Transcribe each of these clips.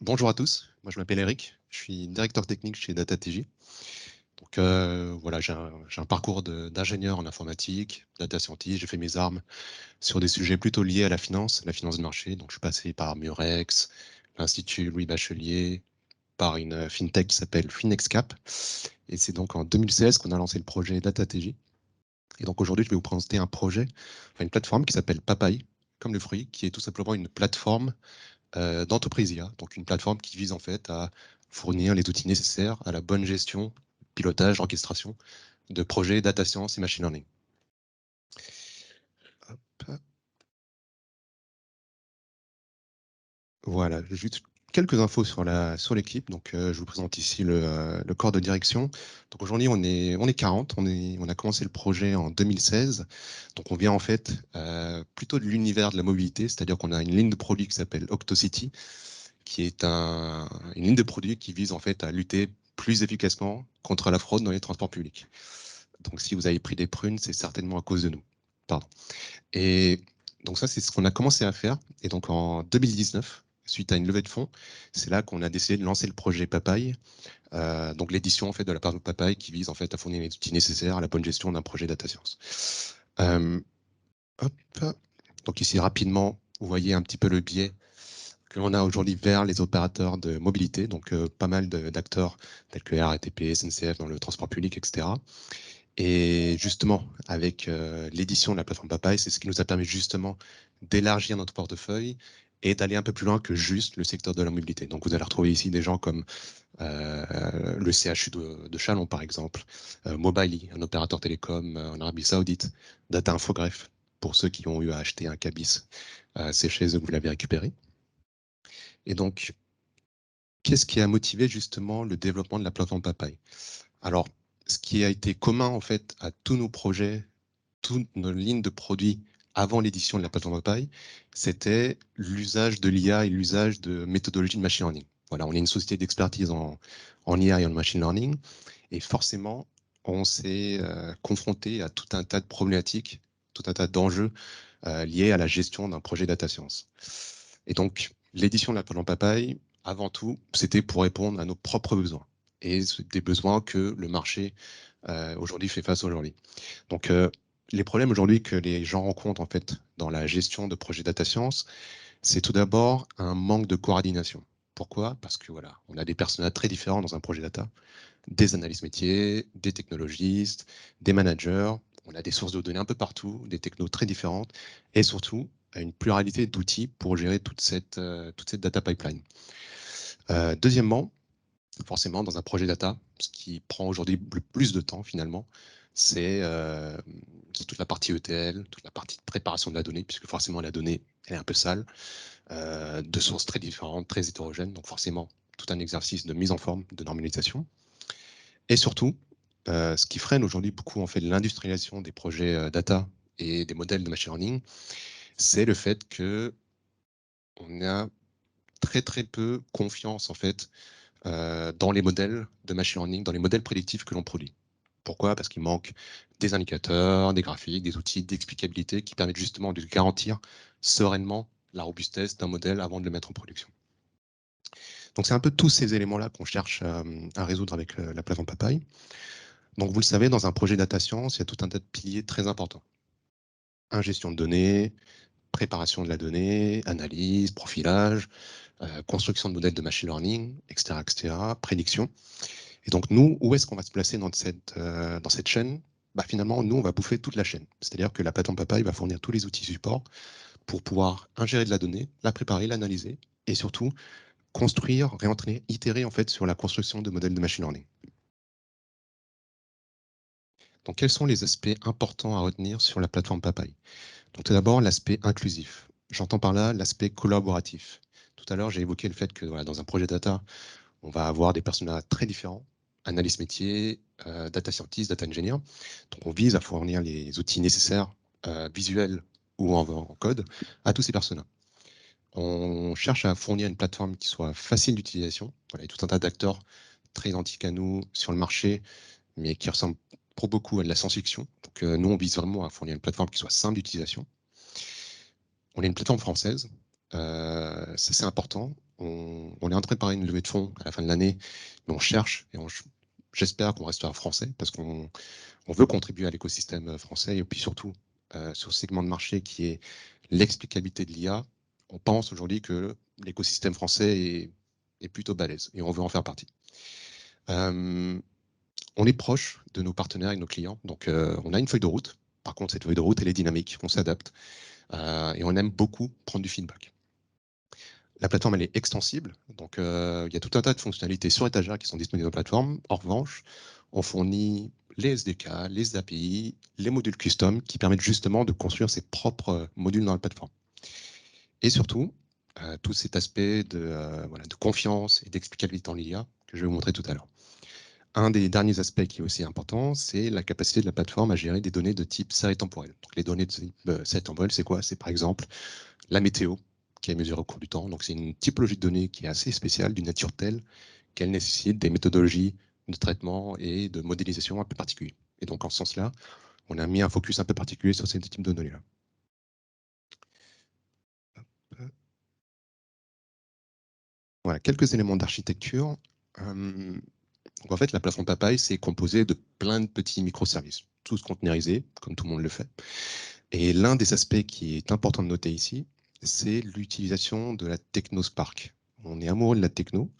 Bonjour à tous, moi je m'appelle Eric, je suis directeur technique chez DataTJ. Donc voilà, j'ai un parcours d'ingénieur en informatique, data scientist, j'ai fait mes armes sur des sujets plutôt liés à la finance de marché. Donc je suis passé par Murex, l'Institut Louis Bachelier, par une fintech qui s'appelle FinexCap. Et c'est donc en 2016 qu'on a lancé le projet DataTJ. Et donc aujourd'hui, je vais vous présenter un projet, enfin, une plateforme qui s'appelle Papaye, comme le fruit, qui est tout simplement une plateforme d'entreprise IA, donc une plateforme qui vise en fait à fournir les outils nécessaires à la bonne gestion, pilotage, orchestration de projets data science et machine learning. Hop. Voilà, juste quelques infos sur l'équipe. Donc, je vous présente ici le corps de direction. Donc, aujourd'hui, on est 40. On a commencé le projet en 2016. Donc, on vient en fait plutôt de l'univers de la mobilité, c'est-à-dire qu'on a une ligne de produit qui s'appelle Octocity, qui est une ligne de produit qui vise en fait à lutter plus efficacement contre la fraude dans les transports publics. Donc, si vous avez pris des prunes, c'est certainement à cause de nous. Pardon. Et donc ça, c'est ce qu'on a commencé à faire. Et donc en 2019, suite à une levée de fonds, c'est là qu'on a décidé de lancer le projet Papaye, donc l'édition en fait de la part de Papaye qui vise en fait à fournir les outils nécessaires à la bonne gestion d'un projet data science. Euh, hop. Donc ici rapidement, vous voyez un petit peu le biais que l'on a aujourd'hui vers les opérateurs de mobilité, donc pas mal d'acteurs tels que RATP, SNCF dans le transport public, etc. Et justement, avec l'édition de la plateforme Papaye, c'est ce qui nous a permis justement d'élargir notre portefeuille et d'aller un peu plus loin que juste le secteur de la mobilité. Donc vous allez retrouver ici des gens comme le CHU de Chalon, par exemple, Mobily, un opérateur télécom en Arabie Saoudite, Data Infogrefs, pour ceux qui ont eu à acheter un cabis, c'est chez eux que vous l'avez récupéré. Et donc, qu'est-ce qui a motivé justement le développement de la plateforme Papaye? Alors, ce qui a été commun en fait à tous nos projets, toutes nos lignes de produits avant l'édition de la plateforme Papaye, c'était l'usage de l'IA et l'usage de méthodologies de machine learning. Voilà, on est une société d'expertise en IA et en machine learning, et forcément, on s'est confronté à tout un tas de problématiques, tout un tas d'enjeux liés à la gestion d'un projet data science. Et donc, l'édition de la plateforme Papaye, avant tout, c'était pour répondre à nos propres besoins et des besoins que le marché aujourd'hui fait face aujourd'hui. Donc, les problèmes aujourd'hui que les gens rencontrent en fait dans la gestion de projets data science, c'est tout d'abord un manque de coordination. Pourquoi? Parce que voilà, on a des personnages très différents dans un projet data, des analystes métiers, des technologistes, des managers. On a des sources de données un peu partout, des technos très différentes, et surtout une pluralité d'outils pour gérer toute cette data pipeline. Deuxièmement, forcément, dans un projet data, ce qui prend aujourd'hui le plus de temps finalement, c'est toute la partie ETL, toute la partie de préparation de la donnée, puisque forcément la donnée elle est un peu sale, de sources très différentes, très hétérogènes, donc forcément tout un exercice de mise en forme, de normalisation. Et surtout, ce qui freine aujourd'hui beaucoup en fait l'industrialisation des projets data et des modèles de machine learning, c'est le fait que on a très très peu confiance en fait dans les modèles de machine learning, dans les modèles prédictifs que l'on produit. Pourquoi? Parce qu'il manque des indicateurs, des graphiques, des outils d'explicabilité qui permettent justement de garantir sereinement la robustesse d'un modèle avant de le mettre en production. Donc c'est un peu tous ces éléments-là qu'on cherche à résoudre avec la plateforme Papaye. Donc vous le savez, dans un projet data science, il y a tout un tas de piliers très importants. Ingestion de données, préparation de la donnée, analyse, profilage, construction de modèles de machine learning, etc., etc., prédiction. Et donc, nous, où est-ce qu'on va se placer dans cette chaîne? Bah, finalement, nous, on va bouffer toute la chaîne. C'est-à-dire que la plateforme Papaye va fournir tous les outils support pour pouvoir ingérer de la donnée, la préparer, l'analyser et surtout construire, réentraîner, itérer en fait sur la construction de modèles de machine learning. Donc, quels sont les aspects importants à retenir sur la plateforme Papaye? Donc, tout d'abord, l'aspect inclusif. J'entends par là l'aspect collaboratif. Tout à l'heure, j'ai évoqué le fait que voilà, dans un projet data, on va avoir des personnages très différents, analystes métiers, data scientist, data engineer. Donc on vise à fournir les outils nécessaires, visuels ou en code, à tous ces personnages. On cherche à fournir une plateforme qui soit facile d'utilisation. Voilà, il y a tout un tas d'acteurs très identiques à nous sur le marché, mais qui ressemblent pour beaucoup à de la science-fiction. Donc nous, on vise vraiment à fournir une plateforme qui soit simple d'utilisation. On est une plateforme française, Ça, c'est important. On est en train de préparer une levée de fonds à la fin de l'année, mais on cherche et j'espère qu'on restera français parce qu'on veut contribuer à l'écosystème français et puis surtout sur ce segment de marché qui est l'explicabilité de l'IA. On pense aujourd'hui que l'écosystème français est plutôt balèze et on veut en faire partie. On est proche de nos partenaires et de nos clients, donc on a une feuille de route. Par contre, cette feuille de route, elle est dynamique, on s'adapte et on aime beaucoup prendre du feedback. La plateforme, elle est extensible, donc il y a tout un tas de fonctionnalités sur étagère qui sont disponibles dans la plateforme. En revanche, on fournit les SDK, les API, les modules custom qui permettent justement de construire ses propres modules dans la plateforme. Et surtout, tout cet aspect voilà, de confiance et d'explicabilité en l'IA que je vais vous montrer tout à l'heure. Un des derniers aspects qui est aussi important, c'est la capacité de la plateforme à gérer des données de type série temporelle. Donc, les données de type série temporelle, c'est quoi? C'est par exemple la météo qui est mesurée au cours du temps. Donc c'est une typologie de données qui est assez spéciale, d'une nature telle qu'elle nécessite des méthodologies de traitement et de modélisation un peu particuliers. Et donc en ce sens-là, on a mis un focus un peu particulier sur ces types de données-là. Voilà, quelques éléments d'architecture. Donc en fait, la plateforme Papaya, c'est composé de plein de petits microservices, tous containerisés, comme tout le monde le fait. Et l'un des aspects qui est important de noter ici, c'est l'utilisation de la techno Spark. On est amoureux de la techno.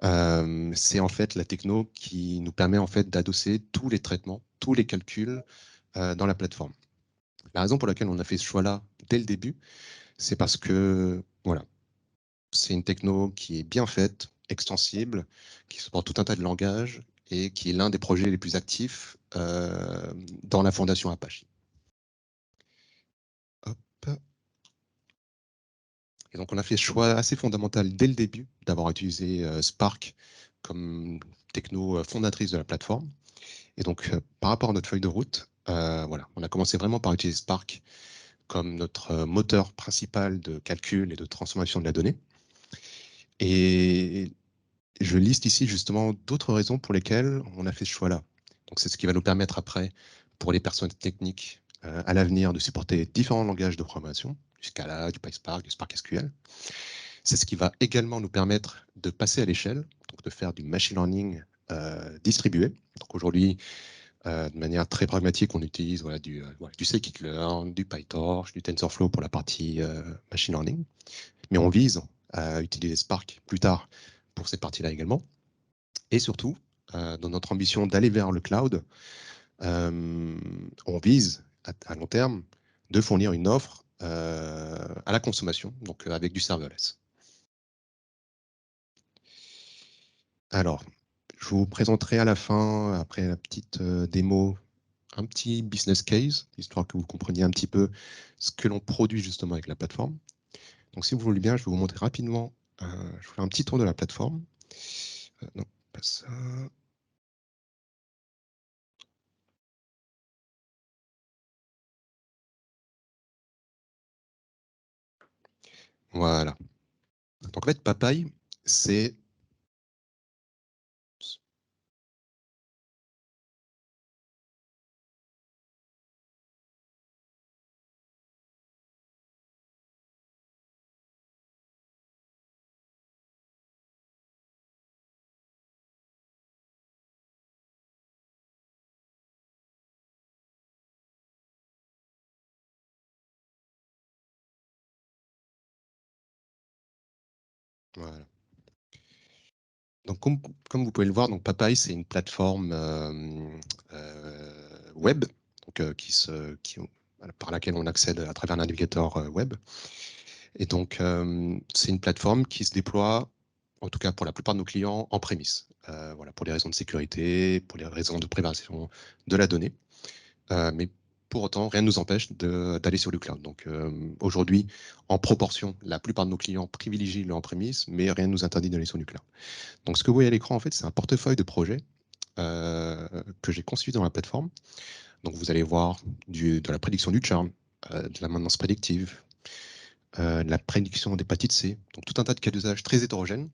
C'est en fait la techno qui nous permet en fait d'adosser tous les traitements, tous les calculs dans la plateforme. La raison pour laquelle on a fait ce choix-là dès le début, c'est parce que voilà, c'est une techno qui est bien faite, extensible, qui supporte tout un tas de langages et qui est l'un des projets les plus actifs dans la fondation Apache. Hop. Et donc on a fait ce choix assez fondamental dès le début d'avoir utilisé Spark comme techno fondatrice de la plateforme. Et donc par rapport à notre feuille de route, voilà, on a commencé vraiment par utiliser Spark comme notre moteur principal de calcul et de transformation de la donnée. Et je liste ici justement d'autres raisons pour lesquelles on a fait ce choix-là. Donc c'est ce qui va nous permettre après, pour les personnes techniques, à l'avenir, de supporter différents langages de programmation, du Scala, du PySpark, du Spark SQL. C'est ce qui va également nous permettre de passer à l'échelle, donc de faire du machine learning distribué. Donc aujourd'hui, de manière très pragmatique, on utilise voilà, du scikit-learn, du PyTorch, du TensorFlow pour la partie machine learning. Mais on vise à utiliser Spark plus tard pour cette partie-là également. Et surtout, dans notre ambition d'aller vers le cloud, on vise à long terme de fournir une offre à la consommation, donc avec du serverless. Alors, je vous présenterai à la fin, après la petite démo, un petit business case, histoire que vous compreniez un petit peu ce que l'on produit justement avec la plateforme. Donc, si vous voulez bien, je vais vous montrer rapidement, je vous fais un petit tour de la plateforme. Non, pas ça. Voilà. Donc, en fait, Papaya, c'est... Voilà. Donc, comme vous pouvez le voir, donc Papaya, c'est une plateforme web donc, par laquelle on accède à travers un navigateur web. Et donc, c'est une plateforme qui se déploie, en tout cas pour la plupart de nos clients, en prémisse. Voilà, pour les raisons de sécurité, pour les raisons de préservation de la donnée. Mais pour autant, rien ne nous empêche d'aller sur le cloud. Donc aujourd'hui, en proportion, la plupart de nos clients privilégient le on-premise, mais rien ne nous interdit d'aller sur du cloud. Donc ce que vous voyez à l'écran, en fait, c'est un portefeuille de projets que j'ai conçu dans la plateforme. Donc vous allez voir de la prédiction du churn, de la maintenance prédictive, de la prédiction d'hépatite C, donc tout un tas de cas d'usage très hétérogènes.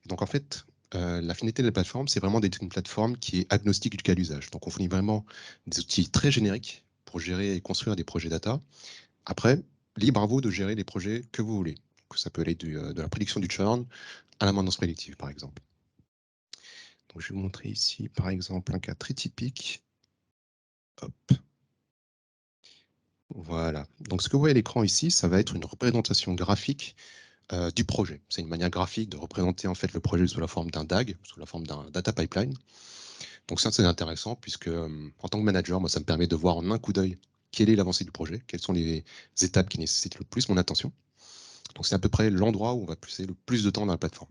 Donc en fait, la finalité de la plateforme, c'est vraiment d'être une plateforme qui est agnostique du cas d'usage. Donc on fournit vraiment des outils très génériques pour gérer et construire des projets data. Après, libre à vous de gérer les projets que vous voulez. Donc ça peut aller de la prédiction du churn à la maintenance prédictive, par exemple. Donc je vais vous montrer ici, par exemple, un cas très typique. Hop. Voilà. Donc ce que vous voyez à l'écran ici, ça va être une représentation graphique du projet. C'est une manière graphique de représenter en fait le projet sous la forme d'un DAG, sous la forme d'un data pipeline. Donc ça, c'est intéressant puisque en tant que manager, moi, ça me permet de voir en un coup d'œil quelle est l'avancée du projet, quelles sont les étapes qui nécessitent le plus mon attention. Donc c'est à peu près l'endroit où on va passer le plus de temps dans la plateforme.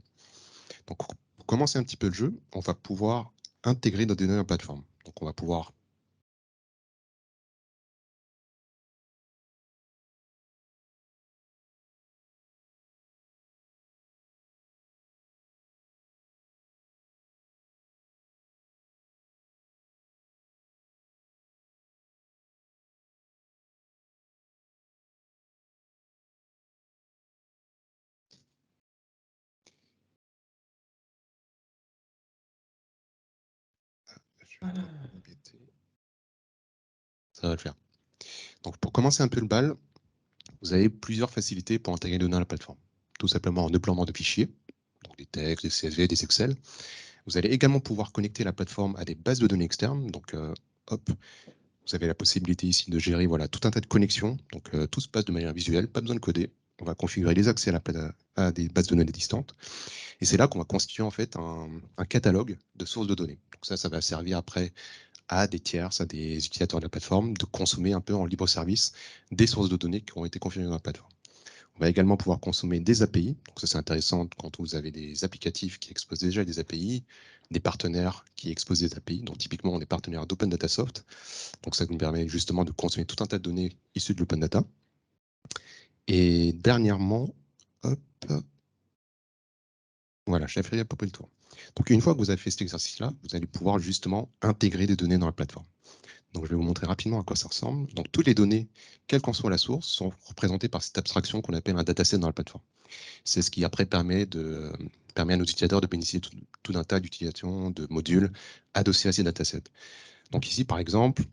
Donc pour commencer un petit peu le jeu, on va pouvoir intégrer nos données dans la plateforme. Donc on va pouvoir ça va le faire. Donc pour commencer un peu le bal, vous avez plusieurs facilités pour intégrer les données à la plateforme. Tout simplement en uploadant de fichiers, donc des textes, des CSV, des Excel. Vous allez également pouvoir connecter la plateforme à des bases de données externes. Donc, hop, vous avez la possibilité ici de gérer voilà, tout un tas de connexions. Donc, tout se passe de manière visuelle, pas besoin de coder. On va configurer les accès à des bases de données distantes. Et c'est là qu'on va constituer en fait un catalogue de sources de données. Donc ça va servir après à des tierces, à des utilisateurs de la plateforme de consommer un peu en libre service des sources de données qui ont été configurées dans la plateforme. On va également pouvoir consommer des API. Donc ça, c'est intéressant quand vous avez des applicatifs qui exposent déjà des API, des partenaires qui exposent des API. Donc typiquement, on est partenaire d'Open Data Soft. Donc ça nous permet justement de consommer tout un tas de données issues de l'Open Data. Et dernièrement, hop, voilà, j'ai fait à peu près le tour. Donc une fois que vous avez fait cet exercice-là, vous allez pouvoir justement intégrer des données dans la plateforme. Donc je vais vous montrer rapidement à quoi ça ressemble. Donc toutes les données, quelle qu'en soit la source, sont représentées par cette abstraction qu'on appelle un dataset dans la plateforme. C'est ce qui après permet à nos utilisateurs de bénéficier de tout un tas d'utilisations de modules adossés à ces datasets. Donc ici, par exemple,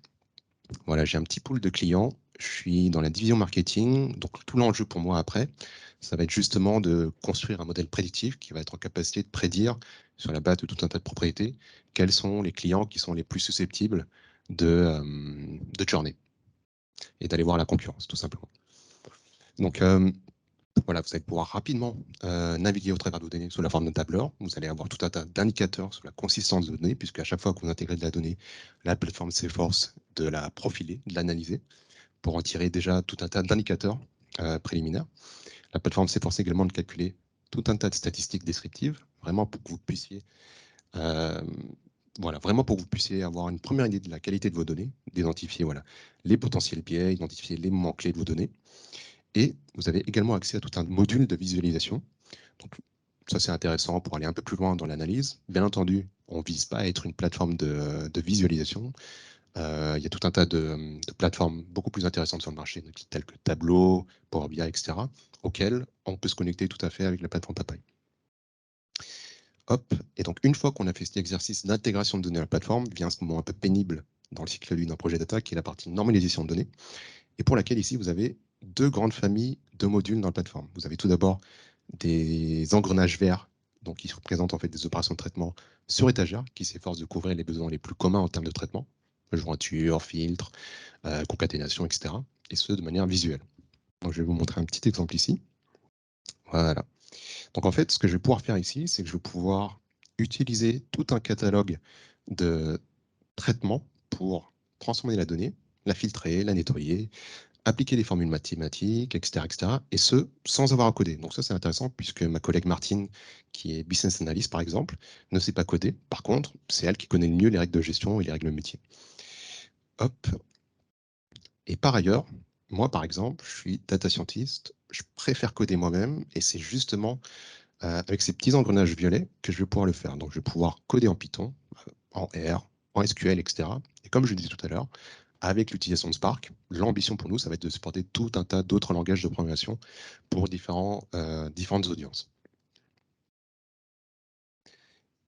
voilà, j'ai un petit pool de clients. Je suis dans la division marketing. Donc tout l'enjeu pour moi après, ça va être justement de construire un modèle prédictif qui va être en capacité de prédire sur la base de tout un tas de propriétés quels sont les clients qui sont les plus susceptibles de churner et d'aller voir la concurrence, tout simplement. Donc, voilà, vous allez pouvoir rapidement naviguer au travers de vos données sous la forme de tableur. Vous allez avoir tout un tas d'indicateurs sur la consistance de données, puisque à chaque fois que vous intégrez de la donnée, la plateforme s'efforce de la profiler, de l'analyser, pour en tirer déjà tout un tas d'indicateurs préliminaires. La plateforme s'efforce également de calculer tout un tas de statistiques descriptives, vraiment pour que vous puissiez, euh, voilà, vraiment pour que vous puissiez avoir une première idée de la qualité de vos données, d'identifier voilà, les potentiels biais, identifier les moments clés de vos données. Et vous avez également accès à tout un module de visualisation. Donc, ça, c'est intéressant pour aller un peu plus loin dans l'analyse. Bien entendu, on ne vise pas à être une plateforme de visualisation. Il y a tout un tas de plateformes beaucoup plus intéressantes sur le marché, telles que Tableau, Power BI, etc., auxquelles on peut se connecter tout à fait avec la plateforme Tapai. Hop, et donc une fois qu'on a fait cet exercice d'intégration de données à la plateforme, vient ce moment un peu pénible dans le cycle de vie d'un projet data, qui est la partie normalisation de données, et pour laquelle ici, vous avez deux grandes familles de modules dans la plateforme. Vous avez tout d'abord des engrenages verts, donc qui représentent en fait des opérations de traitement sur étagère, qui s'efforcent de couvrir les besoins les plus communs en termes de traitement, jointure, filtre, concaténation, etc. Et ce, de manière visuelle. Donc, je vais vous montrer un petit exemple ici. Voilà. Donc, en fait, ce que je vais pouvoir faire ici, c'est que je vais pouvoir utiliser tout un catalogue de traitements pour transformer la donnée, la filtrer, la nettoyer, appliquer des formules mathématiques, etc., etc., et ce, sans avoir à coder. Donc ça, c'est intéressant, puisque ma collègue Martine, qui est business analyst, par exemple, ne sait pas coder. Par contre, c'est elle qui connaît le mieux les règles de gestion et les règles de métier. Hop. Et par ailleurs, moi, par exemple, je suis data scientist, je préfère coder moi-même, et c'est justement avec ces petits engrenages violets que je vais pouvoir le faire. Donc, je vais pouvoir coder en Python, en R, en SQL, etc. Et comme je le disais tout à l'heure, avec l'utilisation de Spark, l'ambition pour nous, ça va être de supporter tout un tas d'autres langages de programmation pour différentes audiences.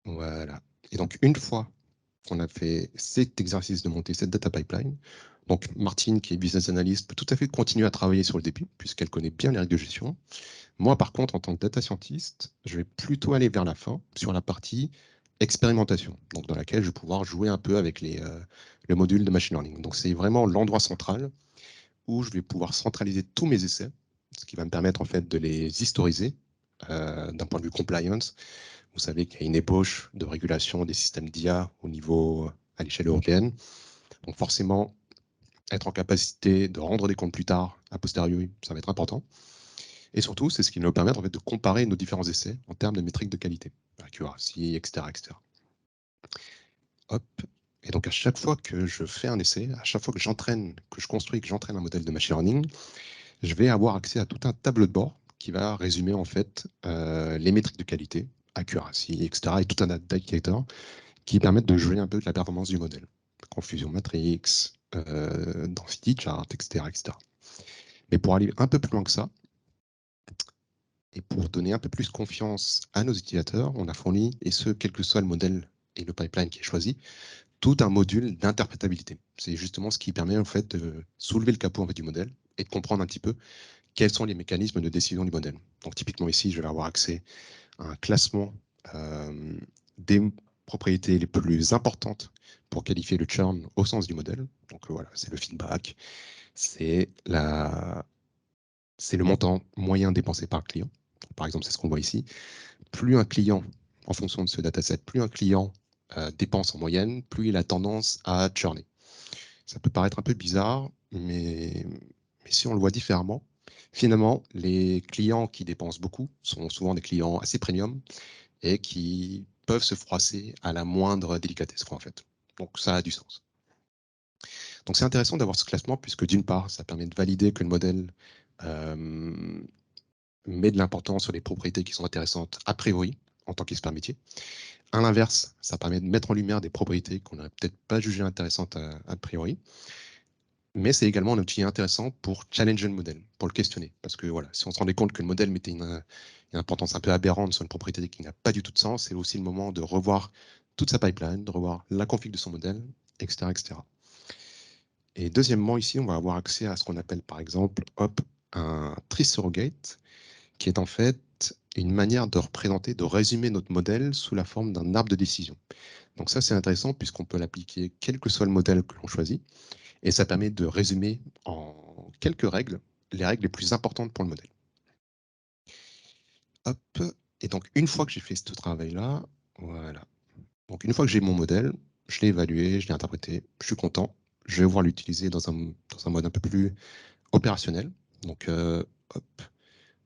Voilà. Et donc, une fois qu'on a fait cet exercice de monter cette data pipeline, Donc, Martine, qui est business analyst, peut tout à fait continuer à travailler sur le début, puisqu'elle connaît bien les règles de gestion. Moi, par contre, en tant que data scientist, je vais plutôt aller vers la fin, sur la partie expérimentation, donc dans laquelle je vais pouvoir jouer un peu avec le module de machine learning. Donc, c'est vraiment l'endroit central où je vais pouvoir centraliser tous mes essais, ce qui va me permettre en fait de les historiser d'un point de vue compliance. Vous savez qu'il y a une ébauche de régulation des systèmes d'IA au niveau à l'échelle européenne. Donc forcément, être en capacité de rendre des comptes plus tard, a posteriori, ça va être important. Et surtout, c'est ce qui va nous permettre en fait, de comparer nos différents essais en termes de métriques de qualité, accuracy, etc., etc. Hop. Et donc à chaque fois que je fais un essai, à chaque fois que j'entraîne, que je construis, que j'entraîne un modèle de machine learning, je vais avoir accès à tout un tableau de bord qui va résumer en fait les métriques de qualité, accuracy, etc. et tout un indicateur qui permettent de jouer un peu de la performance du modèle. Confusion matrix, density chart, etc., etc. Mais pour aller un peu plus loin que ça, et pour donner un peu plus confiance à nos utilisateurs, on a fourni, et ce, quel que soit le modèle et le pipeline qui est choisi, tout un module d'interprétabilité. C'est justement ce qui permet en fait de soulever le capot en fait, du modèle et de comprendre un petit peu quels sont les mécanismes de décision du modèle. Donc typiquement ici, je vais avoir accès à un classement des propriétés les plus importantes pour qualifier le churn au sens du modèle. Donc voilà, c'est le feedback, c'est le montant moyen dépensé par client. Par exemple, c'est ce qu'on voit ici. Plus un client, en fonction de ce dataset, plus un client dépense en moyenne, plus il a tendance à churner. Ça peut paraître un peu bizarre, mais si on le voit différemment, finalement, les clients qui dépensent beaucoup sont souvent des clients assez premium et qui peuvent se froisser à la moindre délicatesse, quoi, en fait. Donc ça a du sens. Donc c'est intéressant d'avoir ce classement puisque d'une part, ça permet de valider que le modèle met de l'importance sur les propriétés qui sont intéressantes a priori en tant qu'expert métier. À l'inverse, ça permet de mettre en lumière des propriétés qu'on n'aurait peut-être pas jugées intéressantes a priori. Mais c'est également un outil intéressant pour challenger le modèle, pour le questionner. Parce que voilà, si on se rendait compte que le modèle mettait une importance un peu aberrante sur une propriété qui n'a pas du tout de sens, c'est aussi le moment de revoir toute sa pipeline, de revoir la config de son modèle, etc., etc. Et deuxièmement, ici, on va avoir accès à ce qu'on appelle par exemple un tree surrogate, qui est en fait une manière de représenter, de résumer notre modèle sous la forme d'un arbre de décision. Donc ça, c'est intéressant puisqu'on peut l'appliquer quel que soit le modèle que l'on choisit. Et ça permet de résumer en quelques règles, les règles les plus importantes pour le modèle. Hop. Et donc, une fois que j'ai fait ce travail-là, voilà. Donc, une fois que j'ai mon modèle, je l'ai évalué, je l'ai interprété, je suis content. Je vais pouvoir l'utiliser dans un mode un peu plus opérationnel. Donc, hop.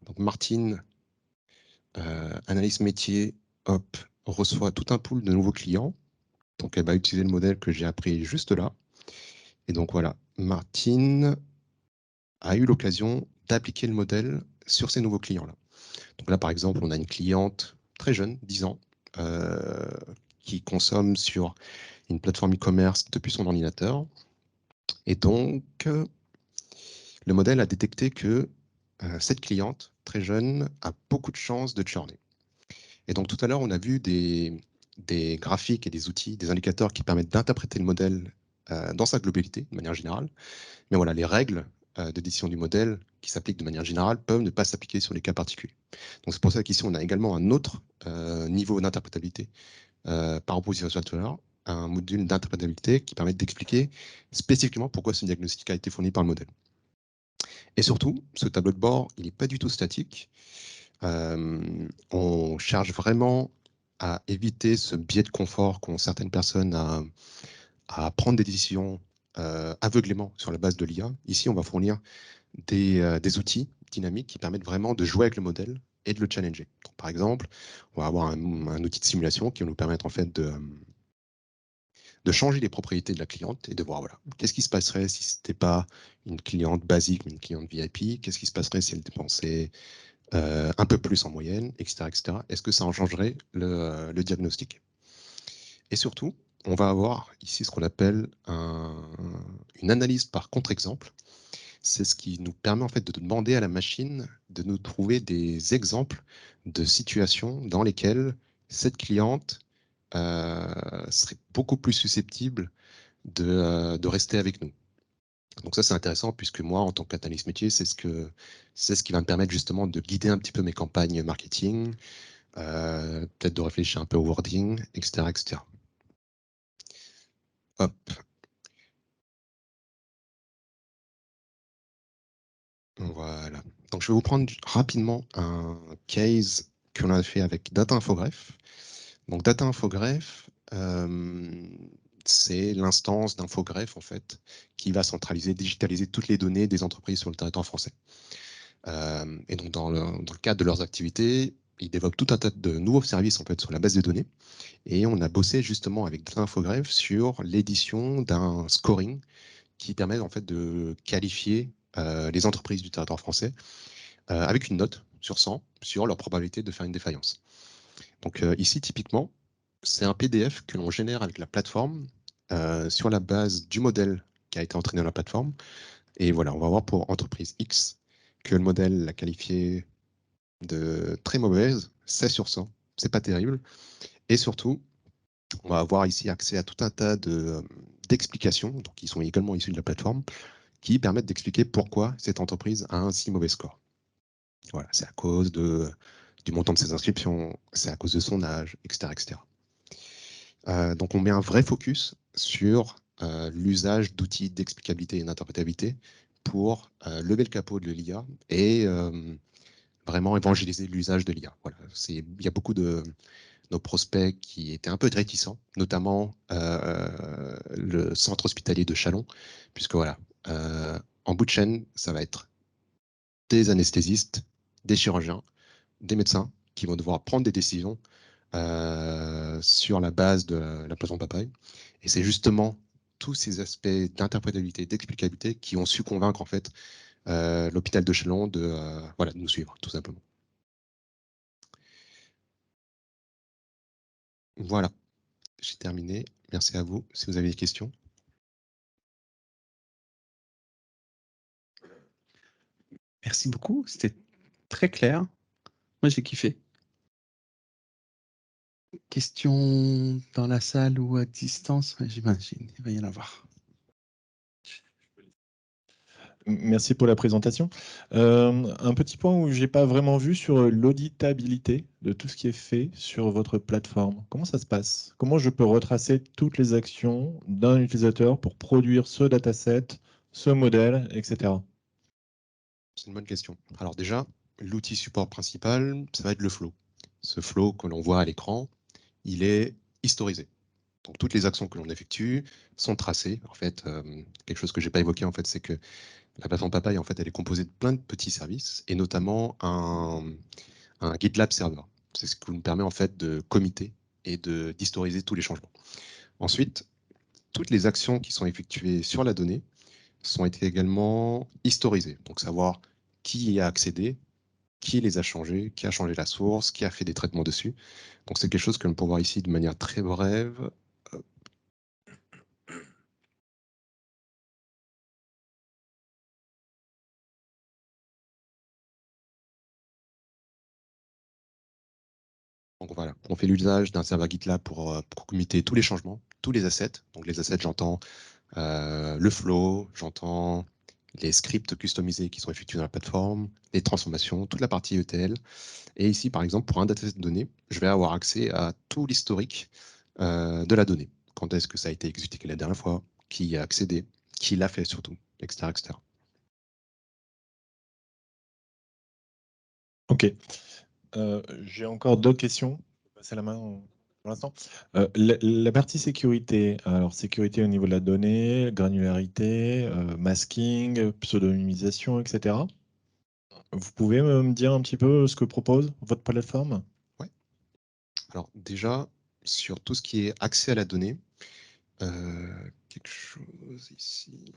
Donc, Martine, analyse métier, hop, reçoit tout un pool de nouveaux clients. Donc, elle va utiliser le modèle que j'ai appris juste là. Et donc, voilà, Martine a eu l'occasion d'appliquer le modèle sur ces nouveaux clients-là. Donc là, par exemple, on a une cliente très jeune, 10 ans, euh, qui consomme sur une plateforme e-commerce depuis son ordinateur. Et donc, le modèle a détecté que cette cliente, très jeune, a beaucoup de chances de churner. Et donc, tout à l'heure, on a vu des graphiques et des outils, des indicateurs qui permettent d'interpréter le modèle dans sa globalité, de manière générale. Mais voilà, les règles de décision du modèle qui s'appliquent de manière générale peuvent ne pas s'appliquer sur les cas particuliers. Donc c'est pour ça qu'ici, on a également un autre niveau d'interprétabilité par opposition à tout à l'heure, un module d'interprétabilité qui permet d'expliquer spécifiquement pourquoi ce diagnostic a été fourni par le modèle. Et surtout, ce tableau de bord, il n'est pas du tout statique. On cherche vraiment à éviter ce biais de confort qu'ont certaines personnes à prendre des décisions aveuglément sur la base de l'IA. Ici, on va fournir des outils dynamiques qui permettent vraiment de jouer avec le modèle et de le challenger. Donc, par exemple, on va avoir un outil de simulation qui va nous permettre en fait de changer les propriétés de la cliente et de voir voilà, qu'est-ce qui se passerait si ce n'était pas une cliente basique mais une cliente VIP, qu'est-ce qui se passerait si elle dépensait un peu plus en moyenne, etc. etc. Est-ce que ça en changerait le diagnostic? Et surtout, on va avoir ici ce qu'on appelle une analyse par contre-exemple. C'est ce qui nous permet en fait de demander à la machine de nous trouver des exemples de situations dans lesquelles cette cliente serait beaucoup plus susceptible de rester avec nous. Donc ça, c'est intéressant puisque moi, en tant qu'analyste métier, c'est ce qui va me permettre justement de guider un petit peu mes campagnes marketing, peut-être de réfléchir un peu au wording, etc., etc. Hop, voilà. Donc je vais vous prendre rapidement un case que l'on a fait avec Data Infograph. Donc Data Infograph, c'est l'instance d'Infograph en fait qui va centraliser, digitaliser toutes les données des entreprises sur le territoire français. Et donc dans le cadre de leurs activités, ils développent tout un tas de nouveaux services en fait sur la base de données. Et on a bossé justement avec Data Infograph sur l'édition d'un scoring qui permet en fait de qualifier les entreprises du territoire français avec une note sur 100 sur leur probabilité de faire une défaillance. Donc ici, typiquement, c'est un PDF que l'on génère avec la plateforme sur la base du modèle qui a été entraîné dans la plateforme. Et voilà, on va voir pour entreprise X que le modèle l'a qualifié de très mauvaise, 16 sur 100. C'est pas terrible. Et surtout, on va avoir ici accès à tout un tas d'explications, donc qui sont également issues de la plateforme, qui permettent d'expliquer pourquoi cette entreprise a un si mauvais score. Voilà, c'est à cause du montant de ses inscriptions, c'est à cause de son âge, etc. etc. Donc on met un vrai focus sur l'usage d'outils d'explicabilité et d'interprétabilité pour lever le capot de l'IA et vraiment évangéliser l'usage de l'IA. Voilà, il y a beaucoup de nos prospects qui étaient un peu réticents, notamment le centre hospitalier de Châlons, puisque voilà, en bout de chaîne, ça va être des anesthésistes, des chirurgiens, des médecins qui vont devoir prendre des décisions sur la base de la plateforme Papaye. Et c'est justement tous ces aspects d'interprétabilité, d'explicabilité qui ont su convaincre en fait l'hôpital de Chalon voilà, de nous suivre, tout simplement. Voilà, j'ai terminé. Merci à vous. Si vous avez des questions. Merci beaucoup, c'était très clair. Moi, j'ai kiffé. Question dans la salle ou à distance, j'imagine, il va y en avoir. Merci pour la présentation. Un petit point où j'ai pas vraiment vu sur l'auditabilité de tout ce qui est fait sur votre plateforme. Comment ça se passe? Comment je peux retracer toutes les actions d'un utilisateur pour produire ce dataset, ce modèle, etc. C'est une bonne question. Alors déjà, l'outil support principal, ça va être le flow. Ce flow que l'on voit à l'écran, il est historisé. Donc toutes les actions que l'on effectue sont tracées. En fait, quelque chose que j'ai pas évoqué, en fait, c'est que la plateforme Papaye, en fait, elle est composée de plein de petits services, et notamment un GitLab server. C'est ce qui nous permet en fait de committer et d'historiser tous les changements. Ensuite, toutes les actions qui sont effectuées sur la donnée sont également historisées. Donc savoir qui y a accédé, qui les a changés, qui a changé la source, qui a fait des traitements dessus. Donc c'est quelque chose que l'on peut voir ici de manière très brève. Donc voilà, on fait l'usage d'un serveur GitLab pour committer tous les changements, tous les assets. Donc les assets, j'entends le flow, j'entends les scripts customisés qui sont effectués dans la plateforme, les transformations, toute la partie ETL. Et ici, par exemple, pour un dataset de données, je vais avoir accès à tout l'historique de la donnée. Quand est-ce que ça a été exécuté la dernière fois, qui y a accédé, qui l'a fait surtout, etc. etc. Ok. J'ai encore d'autres questions. Je vais passer la main pour l'instant. La partie sécurité, alors sécurité au niveau de la donnée, granularité, masking, pseudonymisation, etc. Vous pouvez me dire un petit peu ce que propose votre plateforme? Ouais. Alors déjà, sur tout ce qui est accès à la donnée, quelque chose ici.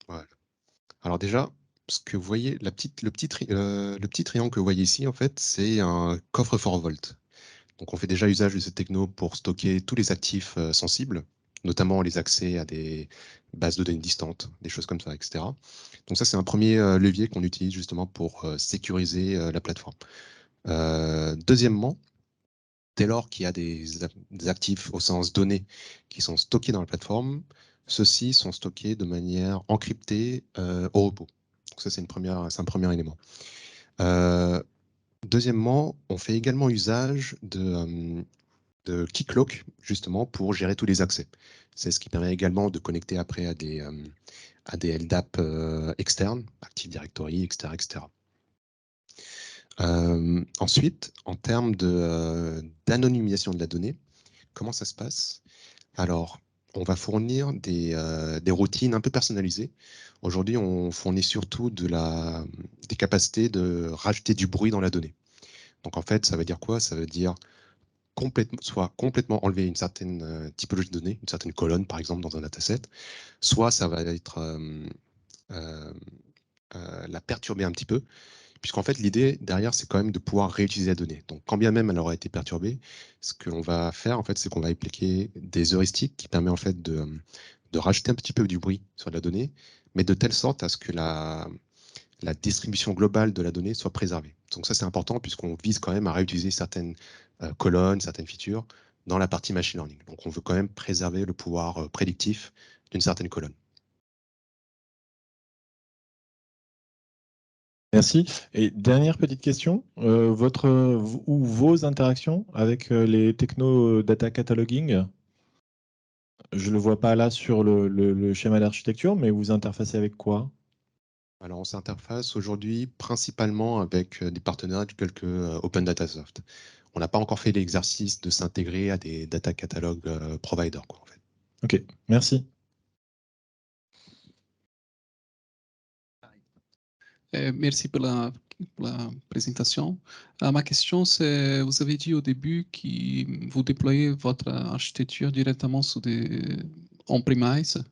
Voilà. Alors déjà, ce que vous voyez, le petit triangle que vous voyez ici, en fait, c'est un coffre-fort Vault. Donc on fait déjà usage de cette techno pour stocker tous les actifs sensibles notamment les accès à des bases de données distantes, des choses comme ça, etc. Donc ça, c'est un premier levier qu'on utilise justement pour sécuriser la plateforme. Deuxièmement, dès lors qu'il y a des actifs au sens données qui sont stockés dans la plateforme, ceux-ci sont stockés de manière encryptée au repos. Donc ça, c'est un premier élément. Deuxièmement, on fait également usage de Keycloak, justement, pour gérer tous les accès. C'est ce qui permet également de connecter après à des LDAP externes, Active Directory, etc. etc. Ensuite, en termes d'anonymisation de la donnée, comment ça se passe? Alors, on va fournir des routines un peu personnalisées. Aujourd'hui, on fournit surtout des capacités de rajouter du bruit dans la donnée. Donc, en fait, ça veut dire quoi? Ça veut dire soit complètement enlever une certaine typologie de données, une certaine colonne, par exemple, dans un dataset, soit ça va être la perturber un petit peu, puisqu'en fait, l'idée derrière, c'est quand même de pouvoir réutiliser la donnée. Donc, quand bien même elle aura été perturbée, ce que l'on va faire, en fait, c'est qu'on va appliquer des heuristiques qui permettent en fait de rajouter un petit peu du bruit sur la donnée, mais de telle sorte à ce que la distribution globale de la donnée soit préservée. Donc ça, c'est important puisqu'on vise quand même à réutiliser certaines colonnes, certaines features dans la partie machine learning. Donc on veut quand même préserver le pouvoir prédictif d'une certaine colonne. Merci. Et dernière petite question, vos interactions avec les techno data cataloging, je ne le vois pas là sur le schéma d'architecture, mais vous interfacez avec quoi? Alors on s'interface aujourd'hui principalement avec des partenaires tels que Open Data Soft. On n'a pas encore fait l'exercice de s'intégrer à des data catalog providers, quoi, en fait. Ok, merci. Merci pour la présentation. Ma question, c'est, vous avez dit au début que vous déployez votre architecture directement sur des on-premise.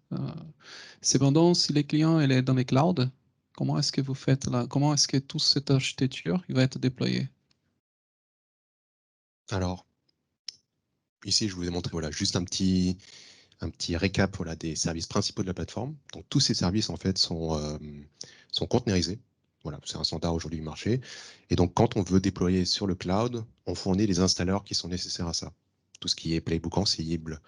Cependant, si le client elle est dans les clouds, comment est-ce que vous faites là? Comment est-ce que toute cette architecture il va être déployée? Alors, ici, je vous ai montré voilà, juste un petit récap voilà, des services principaux de la plateforme. Donc tous ces services en fait sont conteneurisés. Voilà, c'est un standard aujourd'hui du marché. Et donc quand on veut déployer sur le cloud, on fournit les installeurs qui sont nécessaires à ça. Tout ce qui est playbook en cible,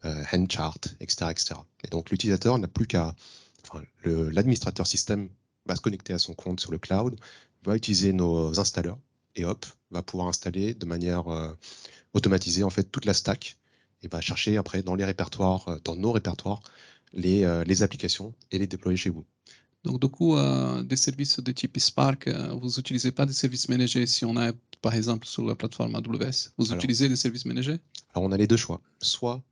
handchart, etc., etc. Et donc l'utilisateur n'a plus qu'à, enfin, l'administrateur système va se connecter à son compte sur le cloud, va utiliser nos installeurs et hop, va pouvoir installer de manière automatisée en fait toute la stack et va chercher après dans les répertoires, dans nos répertoires, les applications et les déployer chez vous. Donc, du coup, des services de type Spark, vous n'utilisez pas des services managés si on est, par exemple, sur la plateforme AWS. Vous utilisez des services managés? Alors, on a les deux choix. Soit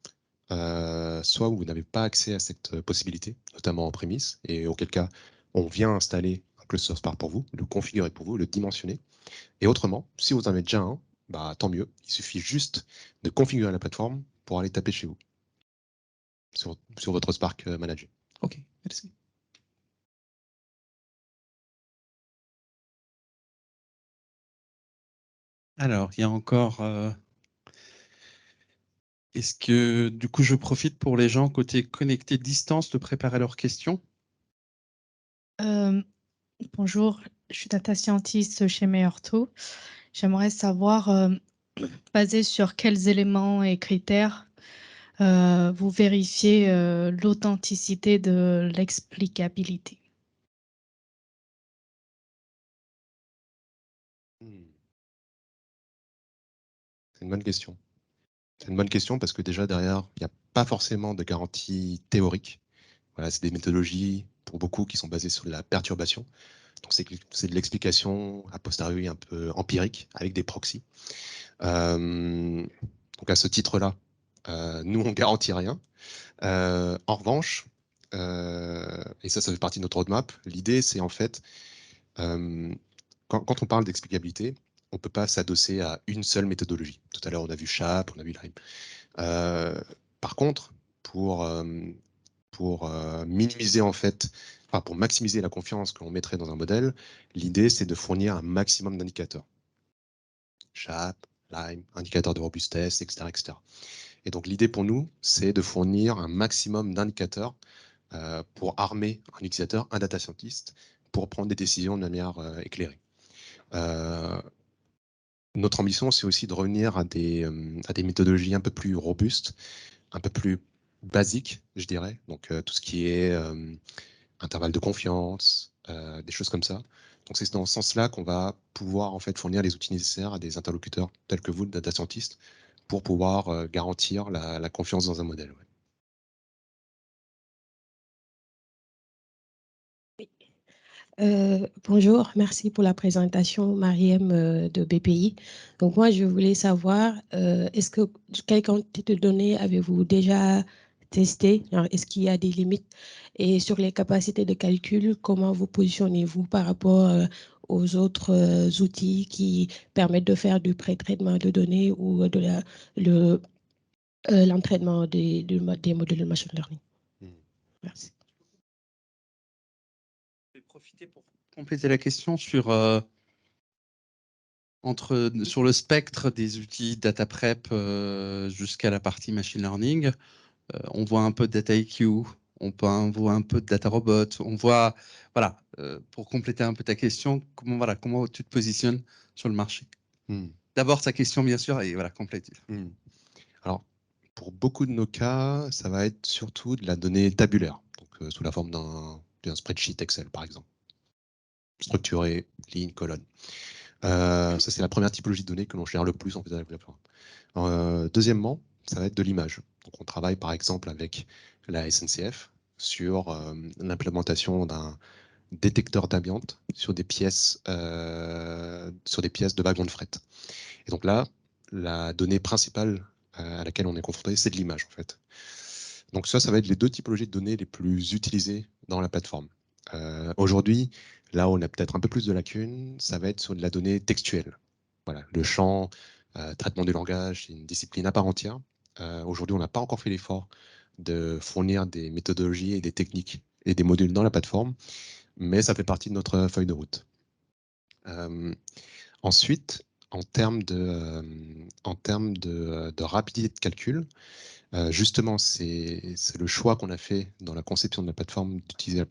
vous n'avez pas accès à cette possibilité, notamment en prémisse, et auquel cas, on vient installer un cluster Spark pour vous, le configurer pour vous, le dimensionner. Et autrement, si vous en avez déjà un, bah, tant mieux. Il suffit juste de configurer la plateforme pour aller taper chez vous, sur votre Spark Manager. OK, merci. Alors, il y a encore... Est-ce que, du coup, je profite pour les gens côté connecté distance de préparer leurs questions? Bonjour, je suis data scientist chez Meyorto. J'aimerais savoir, basé sur quels éléments et critères vous vérifiez l'authenticité de l'explicabilité. C'est une bonne question. C'est une bonne question parce que déjà derrière, il n'y a pas forcément de garantie théorique. Voilà, c'est des méthodologies pour beaucoup qui sont basées sur la perturbation. Donc c'est de l'explication a posteriori un peu empirique avec des proxys. Donc à ce titre-là, nous on garantit rien. En revanche, et ça fait partie de notre roadmap, l'idée c'est en fait, quand on parle d'explicabilité, on ne peut pas s'adosser à une seule méthodologie. Tout à l'heure on a vu SHAP, on a vu LIME. Par contre, pour minimiser en fait, enfin pour maximiser la confiance que l'on mettrait dans un modèle, l'idée c'est de fournir un maximum d'indicateurs. SHAP, LIME, indicateur de robustesse, etc., etc. Et donc l'idée pour nous, c'est de fournir un maximum d'indicateurs pour armer un utilisateur, un data scientist, pour prendre des décisions de manière éclairée. Notre ambition, c'est aussi de revenir à des méthodologies un peu plus robustes, un peu plus basiques, je dirais. Donc tout ce qui est intervalle de confiance, des choses comme ça. Donc c'est dans ce sens-là qu'on va pouvoir en fait fournir les outils nécessaires à des interlocuteurs tels que vous, data scientists, pour pouvoir garantir la confiance dans un modèle. Ouais. Bonjour, merci pour la présentation, Mariem de BPI. Donc moi, je voulais savoir, est-ce que quelle quantité de données avez-vous déjà testé? Est-ce qu'il y a des limites? Et sur les capacités de calcul, comment vous positionnez-vous par rapport aux autres outils qui permettent de faire du pré-traitement de données ou de l'entraînement des modèles de machine learning? Merci. Je vais profiter pour compléter la question sur, sur le spectre des outils data prep jusqu'à la partie machine learning. On voit un peu de data IQ, on voit un peu de data robot, on voit, voilà, pour compléter un peu ta question, comment tu te positionnes sur le marché? D'abord ta question, bien sûr, et voilà, complète. Alors, pour beaucoup de nos cas, ça va être surtout de la donnée tabulaire, donc sous la forme d'un spreadsheet Excel, par exemple. Structuré, ligne, colonne. Ça, c'est la première typologie de données que l'on gère le plus en fait, avec la plateforme. Deuxièmement, ça va être de l'image. Donc, on travaille par exemple avec la SNCF sur l'implémentation d'un détecteur d'amiante sur des pièces de wagons de fret. Et donc là, la donnée principale à laquelle on est confronté, c'est de l'image en fait. Donc ça va être les deux typologies de données les plus utilisées dans la plateforme. Aujourd'hui, là où on a peut-être un peu plus de lacunes, ça va être sur de la donnée textuelle. Voilà, le champ, traitement du langage, c'est une discipline à part entière. Aujourd'hui, on n'a pas encore fait l'effort de fournir des méthodologies et des techniques et des modules dans la plateforme, mais ça fait partie de notre feuille de route. Ensuite, en termes de rapidité de calcul, justement, c'est le choix qu'on a fait dans la conception de la plateforme d'utiliser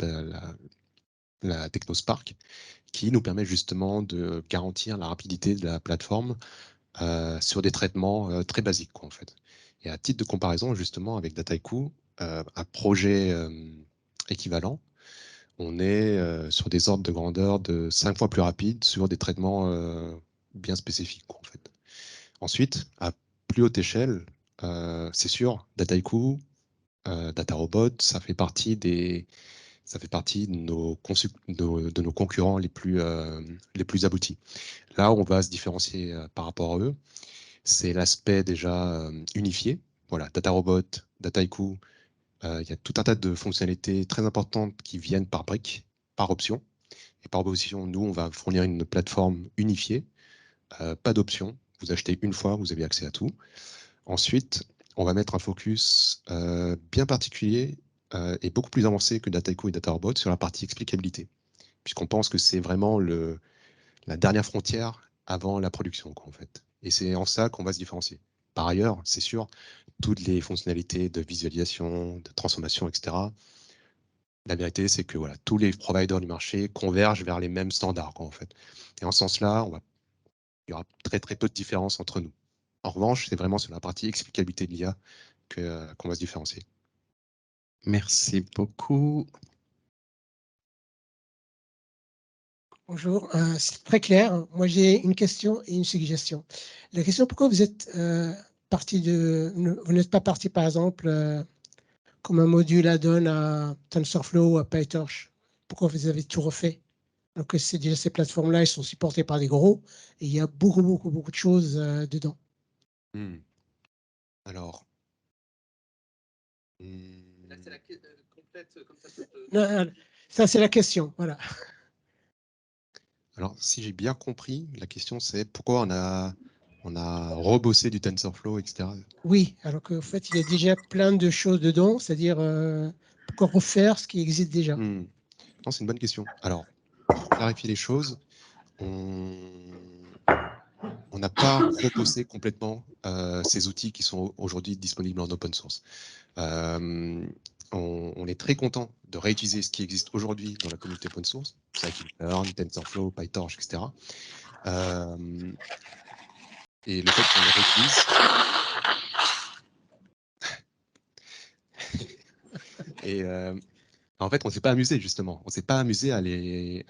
la TechnoSpark, qui nous permet justement de garantir la rapidité de la plateforme sur des traitements très basiques, quoi, en fait. Et à titre de comparaison, justement, avec Dataiku, un projet équivalent, on est sur des ordres de grandeur de 5 fois plus rapides sur des traitements bien spécifiques, quoi, en fait. Ensuite, à plus haute échelle, c'est sûr, Dataiku, DataRobot, ça fait partie de nos concurrents les plus aboutis. Là où on va se différencier par rapport à eux, c'est l'aspect déjà unifié. Voilà, DataRobot, Dataiku, il y a tout un tas de fonctionnalités très importantes qui viennent par briques, par option. Et par option, nous, on va fournir une plateforme unifiée, pas d'option. Vous achetez une fois, vous avez accès à tout. Ensuite, on va mettre un focus bien particulier et beaucoup plus avancé que Dataiku et DataRobot sur la partie explicabilité, puisqu'on pense que c'est vraiment la dernière frontière avant la production, quoi, en fait. Et c'est en ça qu'on va se différencier. Par ailleurs, c'est sûr, toutes les fonctionnalités de visualisation, de transformation, etc., la vérité, c'est que voilà, tous les providers du marché convergent vers les mêmes standards, quoi, en fait. Et en ce sens-là, il y aura très très peu de différence entre nous. En revanche, c'est vraiment sur la partie explicabilité de l'IA qu'on va se différencier. Merci beaucoup. Bonjour, c'est très clair. Moi, j'ai une question et une suggestion. La question, pourquoi vous êtes vous n'êtes pas parti, par exemple, comme un module add-on à TensorFlow ou à PyTorch? Pourquoi vous avez tout refait? Donc, c'est déjà ces plateformes-là, elles sont supportées par des gros et il y a beaucoup, beaucoup, beaucoup de choses dedans. Alors. Non, ça, c'est la question. Voilà. Alors, si j'ai bien compris, la question c'est pourquoi on a rebossé du TensorFlow, etc. Oui, alors qu'en fait, il y a déjà plein de choses dedans, c'est-à-dire pourquoi refaire ce qui existe déjà? Non, c'est une bonne question. Alors, pour clarifier les choses, on n'a pas repoussé complètement ces outils qui sont aujourd'hui disponibles en open source. On est très content de réutiliser ce qui existe aujourd'hui dans la communauté open source, Scikit-learn, TensorFlow, PyTorch, etc. Et le fait qu'on les réutilise, et en fait, on ne s'est pas amusé justement. On ne s'est pas amusé à les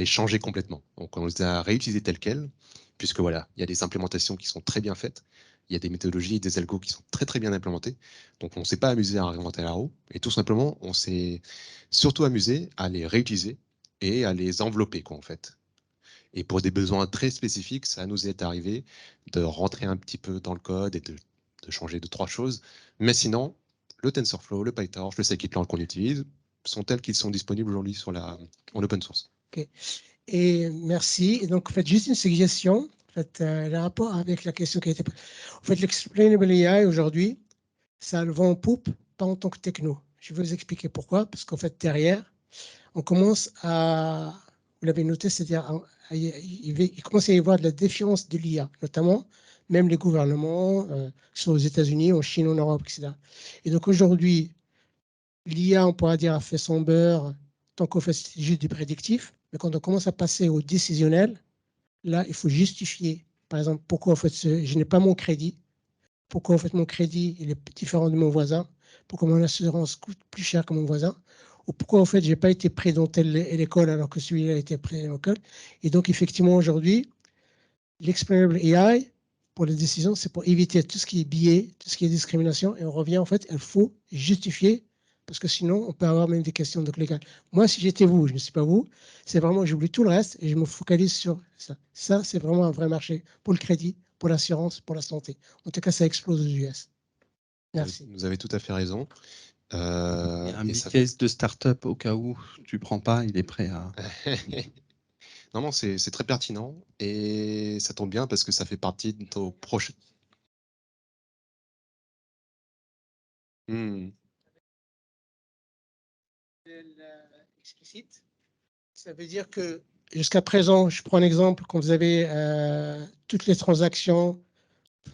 changer complètement. Donc, on les a réutilisés tels quels, puisque voilà, il y a des implémentations qui sont très bien faites. Il y a des méthodologies et des algos qui sont très très bien implémentés. Donc, on ne s'est pas amusé à réinventer la roue. Et tout simplement, on s'est surtout amusé à les réutiliser et à les envelopper, quoi, en fait. Et pour des besoins très spécifiques, ça nous est arrivé de rentrer un petit peu dans le code et de changer 2-3 choses. Mais sinon, le TensorFlow, le PyTorch, le Scikit-learn qu'on utilise sont tels qu'ils sont disponibles aujourd'hui en open source. Ok. Et merci. Et donc, en fait, juste une suggestion, en fait, le rapport avec la question qui a été posée. En fait, l'explainable AI aujourd'hui, ça le vend en poupe, pas en tant que techno. Je vais vous expliquer pourquoi. Parce qu'en fait, derrière, on commence à, vous l'avez noté, c'est-à-dire, il commence à y avoir de la défiance de l'IA, notamment même les gouvernements, que ce soit aux États-Unis, en Chine, en Europe, etc. Et donc aujourd'hui, l'IA, on pourra dire, a fait son beurre tant qu'on fait juste du prédictif, mais quand on commence à passer au décisionnel, là, il faut justifier. Par exemple, pourquoi en fait, je n'ai pas mon crédit, pourquoi en fait mon crédit il est différent de mon voisin, pourquoi mon assurance coûte plus cher que mon voisin, ou pourquoi en fait j'ai pas été pris dans telle école alors que celui-là a été pris dans l'école. Et donc effectivement aujourd'hui, l'explainable AI pour les décisions, c'est pour éviter tout ce qui est biais, tout ce qui est discrimination, et on revient en fait, il faut justifier parce que sinon on peut avoir même des questions de légales. Moi, si j'étais vous, je ne suis pas vous, c'est vraiment j'oublie tout le reste et je me focalise sur ça. Ça, c'est vraiment un vrai marché pour le crédit, pour l'assurance, pour la santé. En tout cas, ça explose aux US. Merci. Vous avez tout à fait raison. Il y a un et big case de start-up au cas où tu prends pas, il est prêt à. Non, non, c'est très pertinent et ça tombe bien parce que ça fait partie de nos prochains. Explicite. Ça veut dire que jusqu'à présent, je prends un exemple, quand vous avez toutes les transactions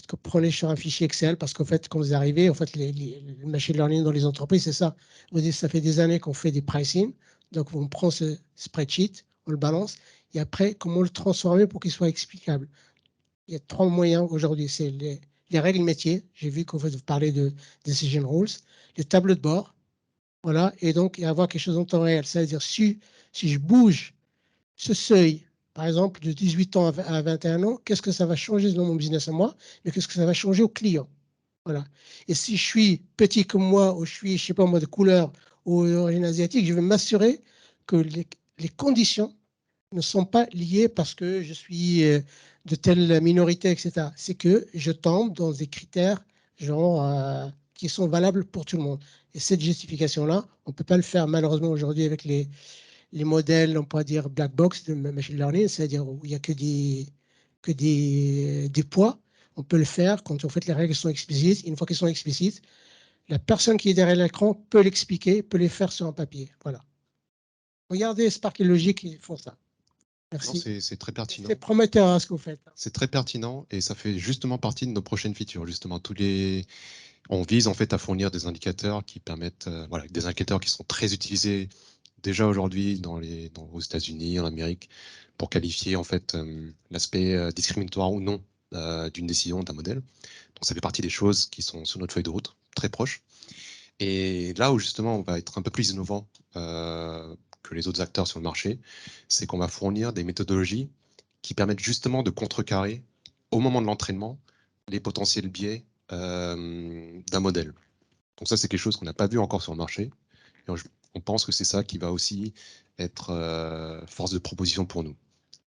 que vous prenez sur un fichier Excel, parce qu'en fait, quand vous arrivez, en fait, le machine learning dans les entreprises, c'est ça. Vous dites, ça fait des années qu'on fait des pricing, donc on prend ce spreadsheet, on le balance, et après, comment le transformer pour qu'il soit explicable. Il y a 3 moyens aujourd'hui, c'est les règles métiers, j'ai vu qu'on vous parler de decision rules, les tableaux de bord, voilà, et donc, avoir quelque chose en temps réel, c'est-à-dire si je bouge ce seuil, par exemple, de 18 ans à 21 ans, qu'est-ce que ça va changer dans mon business à moi, mais qu'est-ce que ça va changer au client. Voilà. Et si je suis petit comme moi, ou je suis, je sais pas moi, de couleur ou d'origine asiatique, je vais m'assurer que les conditions ne sont pas liées parce que je suis de telle minorité, etc. C'est que je tombe dans des critères genre, qui sont valables pour tout le monde. Et cette justification-là, on ne peut pas le faire malheureusement aujourd'hui avec les modèles, on pourrait dire black box de machine learning, c'est-à-dire où il n'y a que des poids. On peut le faire quand en fait les règles sont explicites. Une fois qu'elles sont explicites, la personne qui est derrière l'écran peut l'expliquer, peut les faire sur un papier. Voilà. Regardez Spark et Logic, ils font ça. Merci. C'est très pertinent. C'est prometteur hein, ce que vous faites. C'est très pertinent et ça fait justement partie de nos prochaines features. Justement, on vise en fait à fournir des indicateurs qui permettent, voilà, des indicateurs qui sont très utilisés déjà aujourd'hui aux États-Unis, en Amérique, pour qualifier en fait l'aspect discriminatoire ou non d'une décision d'un modèle. Donc ça fait partie des choses qui sont sur notre feuille de route, très proches. Et là où justement on va être un peu plus innovant que les autres acteurs sur le marché, c'est qu'on va fournir des méthodologies qui permettent justement de contrecarrer au moment de l'entraînement les potentiels biais d'un modèle. Donc ça, c'est quelque chose qu'on n'a pas vu encore sur le marché. Et on pense que c'est ça qui va aussi être force de proposition pour nous.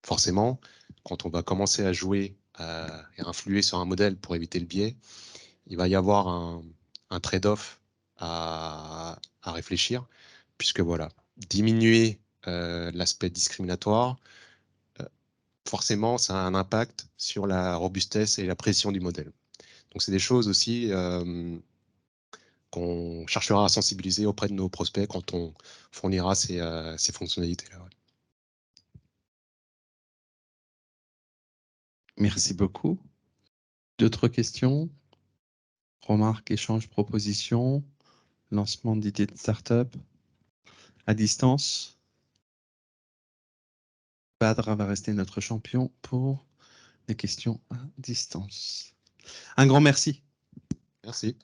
Forcément, quand on va commencer à jouer et influer sur un modèle pour éviter le biais, il va y avoir un trade-off à réfléchir, puisque voilà, diminuer l'aspect discriminatoire, forcément, ça a un impact sur la robustesse et la précision du modèle. Donc, c'est des choses aussi qu'on cherchera à sensibiliser auprès de nos prospects quand on fournira ces fonctionnalités-là. Merci beaucoup. D'autres questions? Remarques, échanges, propositions, lancement d'idées de start-up à distance? Badr va rester notre champion pour les questions à distance. Un grand merci. Merci.